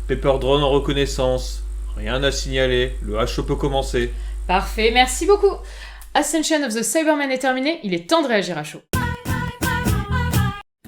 Pepper Drone en reconnaissance. Rien à signaler, le HO peut commencer. Parfait, merci beaucoup. Ascension of the Cybermen est terminé, il est temps de réagir à chaud.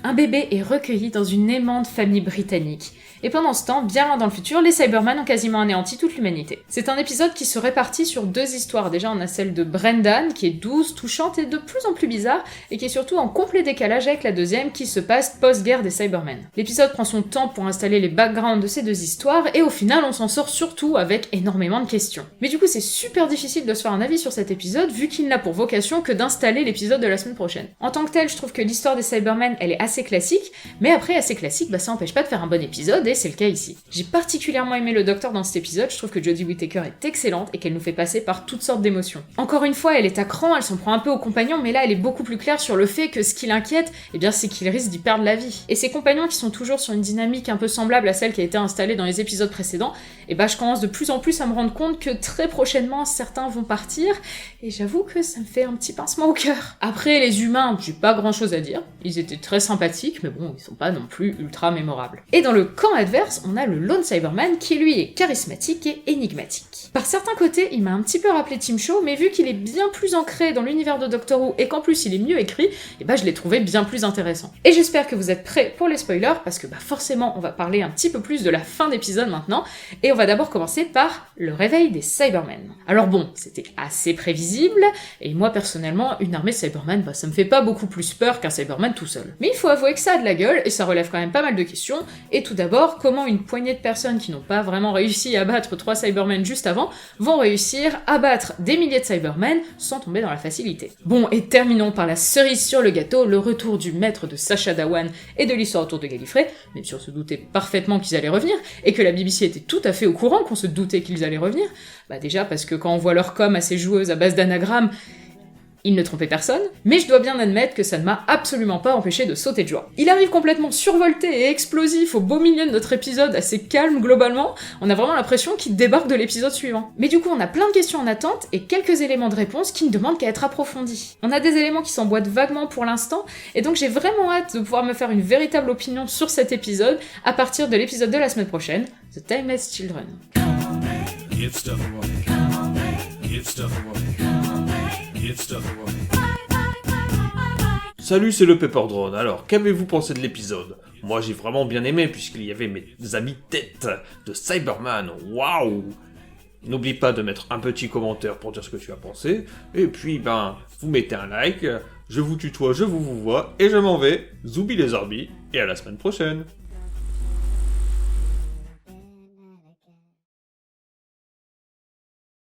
Un bébé est recueilli dans une aimante famille britannique. Et pendant ce temps, bien loin dans le futur, les Cybermen ont quasiment anéanti toute l'humanité. C'est un épisode qui se répartit sur deux histoires. Déjà, on a celle de Brendan, qui est douce, touchante et de plus en plus bizarre, et qui est surtout en complet décalage avec la deuxième, qui se passe post-guerre des Cybermen. L'épisode prend son temps pour installer les backgrounds de ces deux histoires, et au final, on s'en sort surtout avec énormément de questions. Mais du coup, c'est super difficile de se faire un avis sur cet épisode, vu qu'il n'a pour vocation que d'installer l'épisode de la semaine prochaine. En tant que tel, je trouve que l'histoire des Cybermen, elle est assez classique, mais après, assez classique, ça empêche pas de faire un bon épisode, et c'est le cas ici. J'ai particulièrement aimé le Docteur dans cet épisode, je trouve que Jodie Whittaker est excellente et qu'elle nous fait passer par toutes sortes d'émotions. Encore une fois, elle est à cran, elle s'en prend un peu aux compagnons, mais là elle est beaucoup plus claire sur le fait que ce qui l'inquiète, c'est qu'il risque d'y perdre la vie. Et ses compagnons qui sont toujours sur une dynamique un peu semblable à celle qui a été installée dans les épisodes précédents, je commence de plus en plus à me rendre compte que très prochainement certains vont partir, et j'avoue que ça me fait un petit pincement au cœur. Après, les humains, j'ai pas grand chose à dire, ils étaient très sympathiques, mais bon, ils sont pas non plus ultra mémorables. Et dans le camp adverse, on a le Lone Cyberman qui lui est charismatique et énigmatique. Par certains côtés, il m'a un petit peu rappelé Tim Shaw, mais vu qu'il est bien plus ancré dans l'univers de Doctor Who et qu'en plus il est mieux écrit, je l'ai trouvé bien plus intéressant. Et j'espère que vous êtes prêts pour les spoilers, parce que forcément on va parler un petit peu plus de la fin d'épisode maintenant, et on va d'abord commencer par le réveil des Cybermen. Alors bon, c'était assez prévisible, et moi personnellement, une armée de Cybermen, ça me fait pas beaucoup plus peur qu'un Cyberman tout seul. Mais il faut avouer que ça a de la gueule, et ça relève quand même pas mal de questions, et tout d'abord, comment une poignée de personnes qui n'ont pas vraiment réussi à battre 3 Cybermen juste avant vont réussir à battre des milliers de Cybermen sans tomber dans la facilité. Bon, et terminons par la cerise sur le gâteau, le retour du maître de Sacha Dhawan et de l'histoire autour de Gallifrey, même si on se doutait parfaitement qu'ils allaient revenir, et que la BBC était tout à fait au courant qu'on se doutait qu'ils allaient revenir, déjà parce que quand on voit leur com à ces joueuses à base d'anagrammes, il ne trompait personne, mais je dois bien admettre que ça ne m'a absolument pas empêché de sauter de joie. Il arrive complètement survolté et explosif au beau milieu de notre épisode, assez calme globalement, on a vraiment l'impression qu'il débarque de l'épisode suivant. Mais du coup, on a plein de questions en attente et quelques éléments de réponse qui ne demandent qu'à être approfondis. On a des éléments qui s'emboîtent vaguement pour l'instant, et donc j'ai vraiment hâte de pouvoir me faire une véritable opinion sur cet épisode à partir de l'épisode de la semaine prochaine, The Timeless Children. Give stuff away. Give stuff away. Give stuff away. Salut, c'est le Pepper Drone. Alors, qu'avez-vous pensé de l'épisode ? Moi, j'ai vraiment bien aimé, puisqu'il y avait mes amis têtes de Cyberman. Waouh ! N'oublie pas de mettre un petit commentaire pour dire ce que tu as pensé. Et puis, vous mettez un like. Je vous tutoie, je vous vois. Et je m'en vais. Zoubi les orbis. Et à la semaine prochaine.